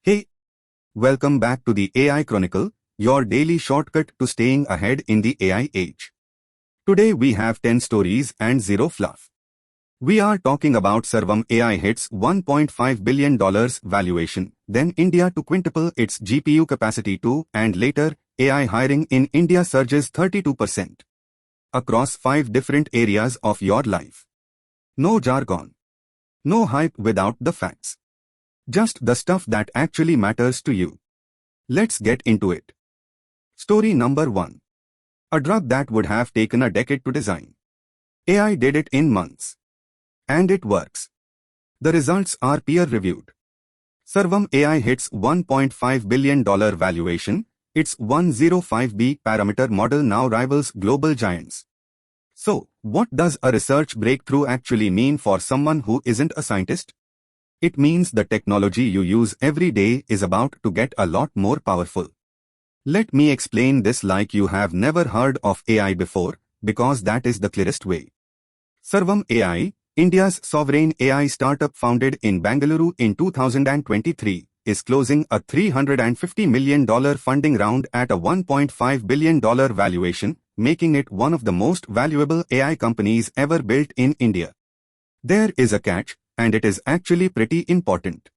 Hey, welcome back to the AI Chronicle, your daily shortcut to staying ahead in the AI age. Today we have 10 stories and 0 fluff. We are talking about Sarvam AI hits $1.5 billion valuation, then India to quintuple its GPU capacity to, and later, AI hiring in India surges 32%. Across 5 different areas of your life. No jargon. No hype without the facts. Just the stuff that actually matters to you. Let's get into it. Story number 1. A drug that would have taken a decade to design. AI did it in months. And it works. The results are peer-reviewed. Sarvam AI hits $1.5 billion valuation. Its 105B parameter model now rivals global giants. So, what does a research breakthrough actually mean for someone who isn't a scientist? It means the technology you use every day is about to get a lot more powerful. Let me explain this like you have never heard of AI before, because that is the clearest way. Sarvam AI, India's sovereign AI startup founded in Bengaluru in 2023, is closing a $350 million funding round at a $1.5 billion valuation, making it one of the most valuable AI companies ever built in India. There is a catch, and it is actually pretty important.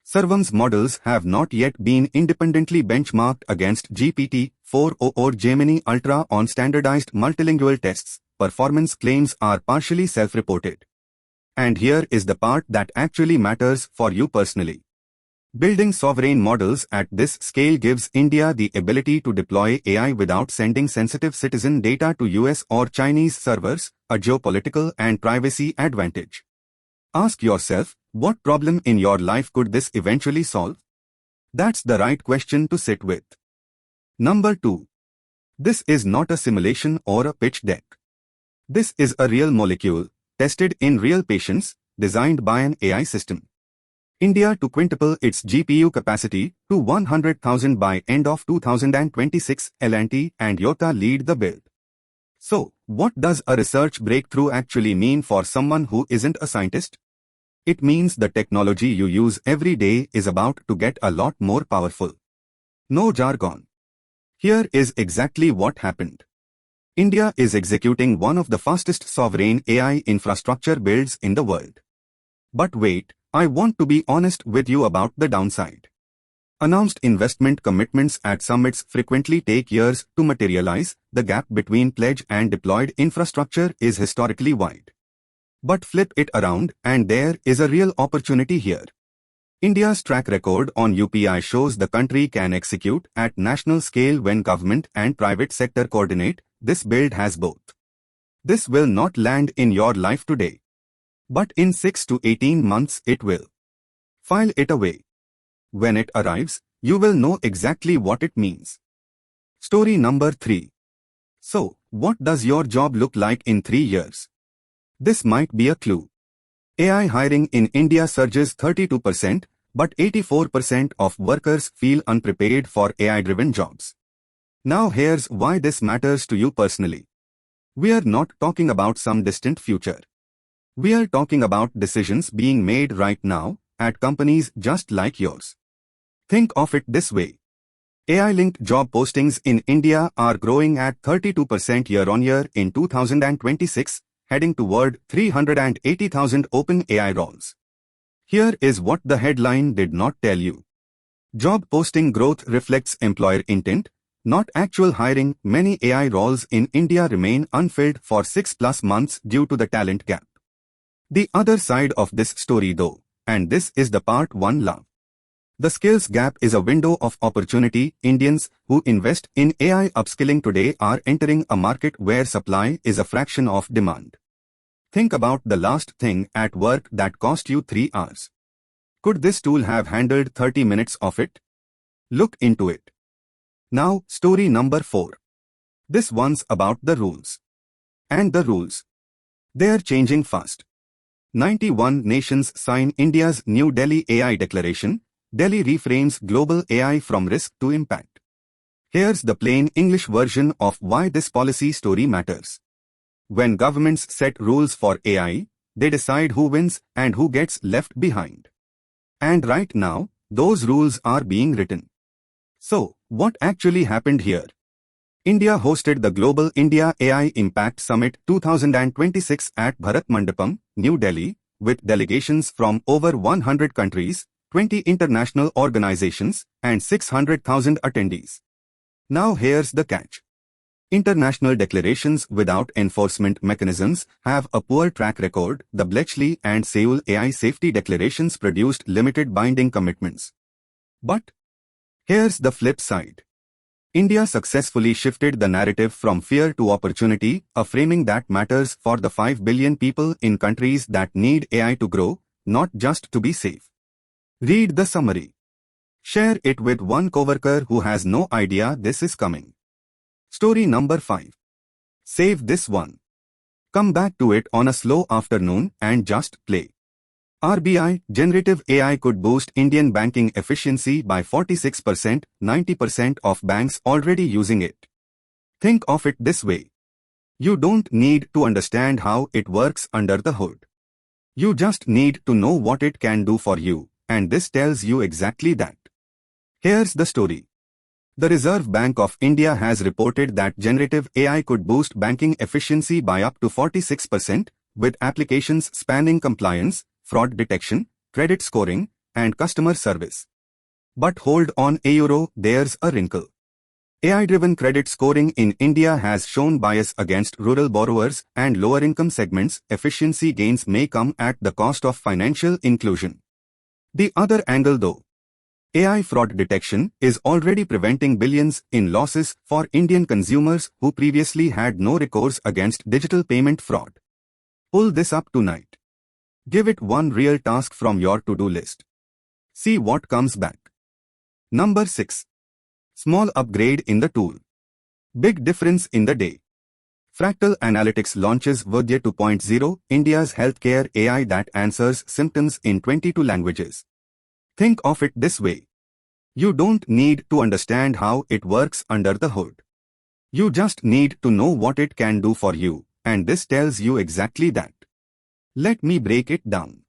Sarvam's models have not yet been independently benchmarked against GPT-4o or Gemini Ultra on standardized multilingual tests. Performance claims are partially self-reported. And here is the part that actually matters for you personally. Building sovereign models at this scale gives India the ability to deploy AI without sending sensitive citizen data to US or Chinese servers, a geopolitical and privacy advantage. Ask yourself, what problem in your life could this eventually solve? That's the right question to sit with. Number 2. This is not a simulation or a pitch deck. This is a real molecule, tested in real patients, designed by an AI system. India to quintuple its GPU capacity to 100,000 by end of 2026, L&T and Toyota lead the build. So, what does a research breakthrough actually mean for someone who isn't a scientist? It means the technology you use every day is about to get a lot more powerful. No jargon. Here is exactly what happened. India is executing one of the fastest sovereign AI infrastructure builds in the world. But wait, I want to be honest with you about the downside. Announced investment commitments at summits frequently take years to materialize. The gap between pledge and deployed infrastructure is historically wide. But flip it around, and there is a real opportunity here. India's track record on UPI shows the country can execute at national scale when government and private sector coordinate. This build has both. This will not land in your life today. But in 6 to 18 months it will. File it away. When it arrives, you will know exactly what it means. Story number 3. So, what does your job look like in 3 years? This might be a clue. AI hiring in India surges 32%, but 84% of workers feel unprepared for AI-driven jobs. Now here's why this matters to you personally. We are not talking about some distant future. We are talking about decisions being made right now, at companies just like yours. Think of it this way. AI-linked job postings in India are growing at 32% year-on-year in 2026, heading toward 380,000 open AI roles. Here is what the headline did not tell you. Job posting growth reflects employer intent, not actual hiring. Many AI roles in India remain unfilled for 6+ months due to the talent gap. The other side of this story though, and this is the part one love. The skills gap is a window of opportunity. Indians who invest in AI upskilling today are entering a market where supply is a fraction of demand. Think about the last thing at work that cost you 3 hours. Could this tool have handled 30 minutes of it? Look into it. Now, story number 4. This one's about the rules. And the rules. They're changing fast. 91 nations sign India's New Delhi AI Declaration. Delhi reframes global AI from risk to impact. Here's the plain English version of why this policy story matters. When governments set rules for AI, they decide who wins and who gets left behind. And right now, those rules are being written. So, what actually happened here? India hosted the Global India AI Impact Summit 2026 at Bharat Mandapam, New Delhi, with delegations from over 100 countries, 20 international organizations, and 600,000 attendees. Now here's the catch. International declarations without enforcement mechanisms have a poor track record. The Bletchley and Seoul AI safety declarations produced limited binding commitments. But here's the flip side. India successfully shifted the narrative from fear to opportunity, a framing that matters for the 5 billion people in countries that need AI to grow, not just to be safe. Read the summary. Share it with one coworker who has no idea this is coming. Story number 5. Save this one. Come back to it on a slow afternoon and just play. RBI, generative AI could boost Indian banking efficiency by 46%, 90% of banks already using it. Think of it this way. You don't need to understand how it works under the hood. You just need to know what it can do for you, and this tells you exactly that. Here's the story. The Reserve Bank of India has reported that generative AI could boost banking efficiency by up to 46%, with applications spanning compliance, fraud detection, credit scoring, and customer service. But hold on, there's a wrinkle. AI-driven credit scoring in India has shown bias against rural borrowers and lower-income segments. Efficiency gains may come at the cost of financial inclusion. The other angle though, AI fraud detection is already preventing billions in losses for Indian consumers who previously had no recourse against digital payment fraud. Pull this up tonight. Give it one real task from your to-do list. See what comes back. Number 6. Small upgrade in the tool. Big difference in the day. Fractal Analytics launches Vaidya 2.0, India's healthcare AI that answers symptoms in 22 languages. Think of it this way. You don't need to understand how it works under the hood. You just need to know what it can do for you, and this tells you exactly that. Let me break it down.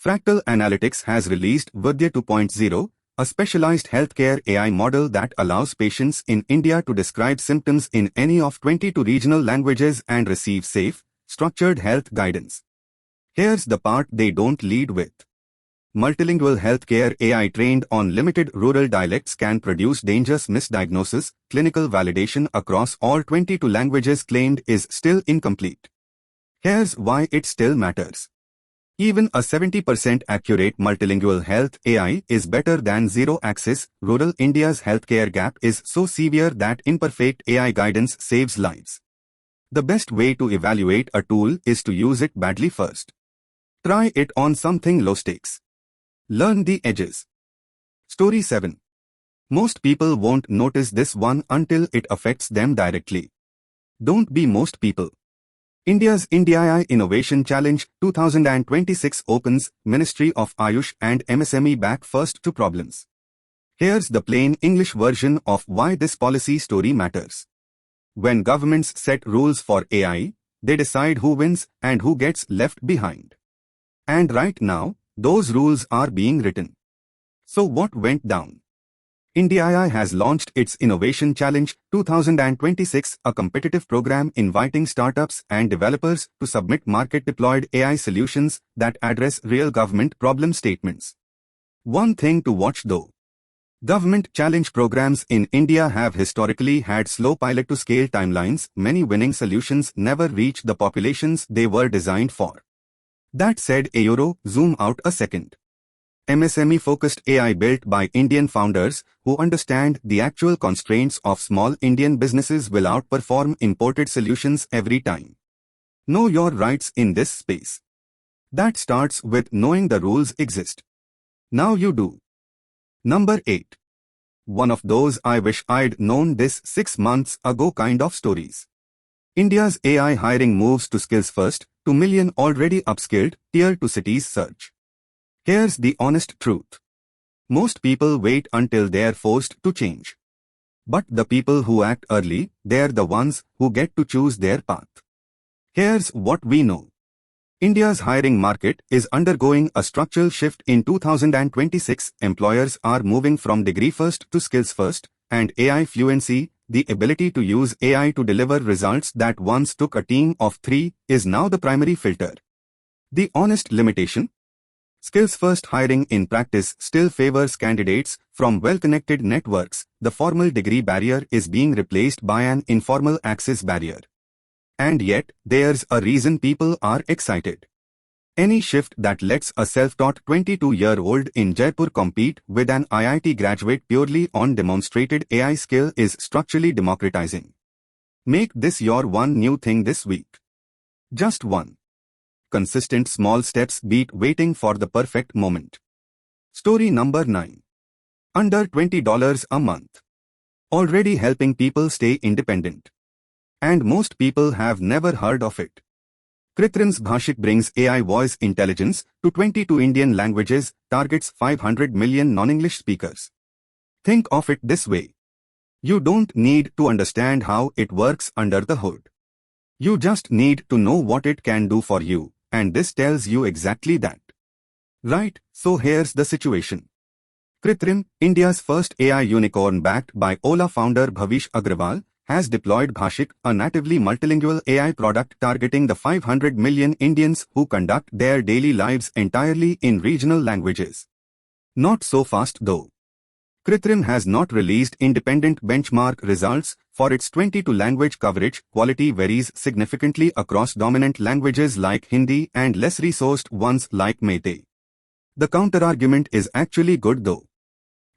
Fractal Analytics has released Vaidya 2.0, a specialized healthcare AI model that allows patients in India to describe symptoms in any of 22 regional languages and receive safe, structured health guidance. Here's the part they don't lead with. Multilingual healthcare AI trained on limited rural dialects can produce dangerous misdiagnosis. Clinical validation across all 22 languages claimed is still incomplete. Here's why it still matters. Even a 70% accurate multilingual health AI is better than zero access. Rural India's healthcare gap is so severe that imperfect AI guidance saves lives. The best way to evaluate a tool is to use it badly first. Try it on something low stakes. Learn the edges. Story 7. Most people won't notice this one until it affects them directly. Don't be most people. India's IndiaAI Innovation Challenge 2026 opens. Ministry of AYUSH and MSME back first to problems. Here's the plain English version of why this policy story matters. When governments set rules for AI, they decide who wins and who gets left behind. And right now, those rules are being written. So what went down? IndiaAI has launched its Innovation Challenge 2026, a competitive program inviting startups and developers to submit market-deployed AI solutions that address real government problem statements. One thing to watch though. Government challenge programs in India have historically had slow pilot-to-scale timelines. Many winning solutions never reach the populations they were designed for. That said, zoom out a second. MSME-focused AI built by Indian founders who understand the actual constraints of small Indian businesses will outperform imported solutions every time. Know your rights in this space. That starts with knowing the rules exist. Now you do. Number 8. One of those I wish I'd known this 6 months ago kind of stories. India's AI hiring moves to skills first, 2 million already upskilled, tier 2 cities surge. Here's the honest truth. Most people wait until they're forced to change. But the people who act early, they're the ones who get to choose their path. Here's what we know. India's hiring market is undergoing a structural shift in 2026. Employers are moving from degree-first to skills-first, and AI fluency, the ability to use AI to deliver results that once took a team of 3, is now the primary filter. The honest limitation? Skills-first hiring in practice still favors candidates from well-connected networks. The formal degree barrier is being replaced by an informal access barrier. And yet, there's a reason people are excited. Any shift that lets a self-taught 22-year-old in Jaipur compete with an IIT graduate purely on demonstrated AI skill is structurally democratizing. Make this your one new thing this week. Just one. Consistent small steps beat waiting for the perfect moment. Story number 9. Under $20 a month. Already helping people stay independent. And most people have never heard of it. Kritrim's Bhashik brings AI voice intelligence to 22 Indian languages, targets 500 million non-English speakers. Think of it this way. You don't need to understand how it works under the hood. You just need to know what it can do for you, and this tells you exactly that. Right, so here's the situation. Kritrim, India's first AI unicorn backed by Ola founder Bhavish Agrawal, has deployed Bhashik, a natively multilingual AI product targeting the 500 million Indians who conduct their daily lives entirely in regional languages. Not so fast though. Kritrim has not released independent benchmark results for its 22 language coverage. Quality varies significantly across dominant languages like Hindi and less resourced ones like Meitei. The counterargument is actually good though.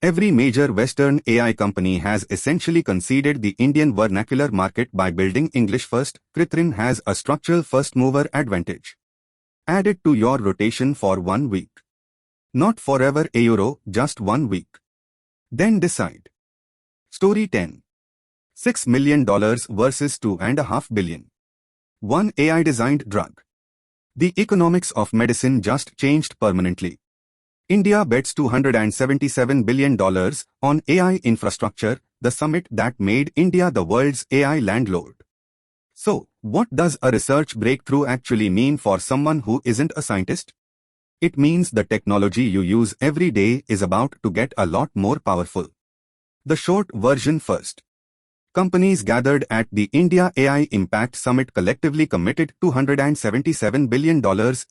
Every major Western AI company has essentially conceded the Indian vernacular market by building English first. Kritrim has a structural first-mover advantage. Add it to your rotation for 1 week. Not forever euro, just 1 week. Then decide. Story 10. $6 million versus $2.5 billion. One AI-designed drug. The economics of medicine just changed permanently. India bets $277 billion on AI infrastructure, the summit that made India the world's AI landlord. So, what does a research breakthrough actually mean for someone who isn't a scientist? It means the technology you use every day is about to get a lot more powerful. The short version first. Companies gathered at the India AI Impact Summit collectively committed $277 billion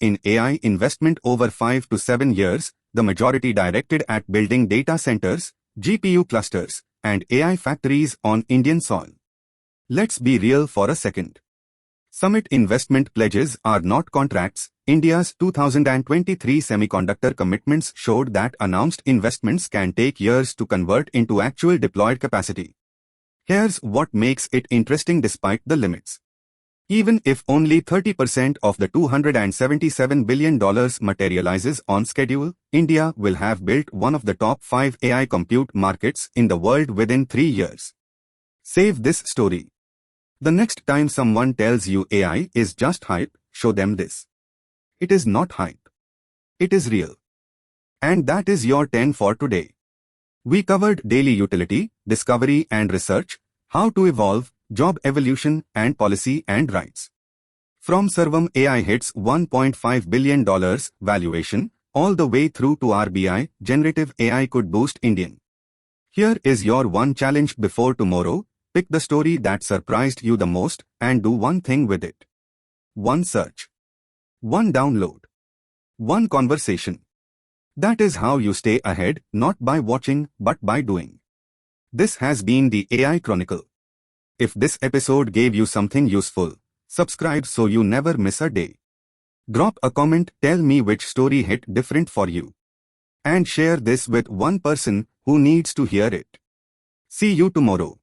in AI investment over 5 to 7 years, the majority directed at building data centers, GPU clusters, and AI factories on Indian soil. Let's be real for a second. Summit investment pledges are not contracts. India's 2023 semiconductor commitments showed that announced investments can take years to convert into actual deployed capacity. Here's what makes it interesting despite the limits. Even if only 30% of the $277 billion materializes on schedule, India will have built one of the top 5 AI compute markets in the world within 3 years. Save this story. The next time someone tells you AI is just hype, show them this. It is not hype. It is real. And that is your 10 for today. We covered daily utility, discovery and research, how to evolve, job evolution, and policy and rights. From Sarvam AI hits $1.5 billion valuation, all the way through to RBI, generative AI could boost Indian. Here is your one challenge before tomorrow. Pick the story that surprised you the most and do one thing with it. One search. One download. One conversation. That is how you stay ahead, not by watching, but by doing. This has been the AI Chronicle. If this episode gave you something useful, subscribe so you never miss a day. Drop a comment, tell me which story hit different for you. And share this with one person who needs to hear it. See you tomorrow.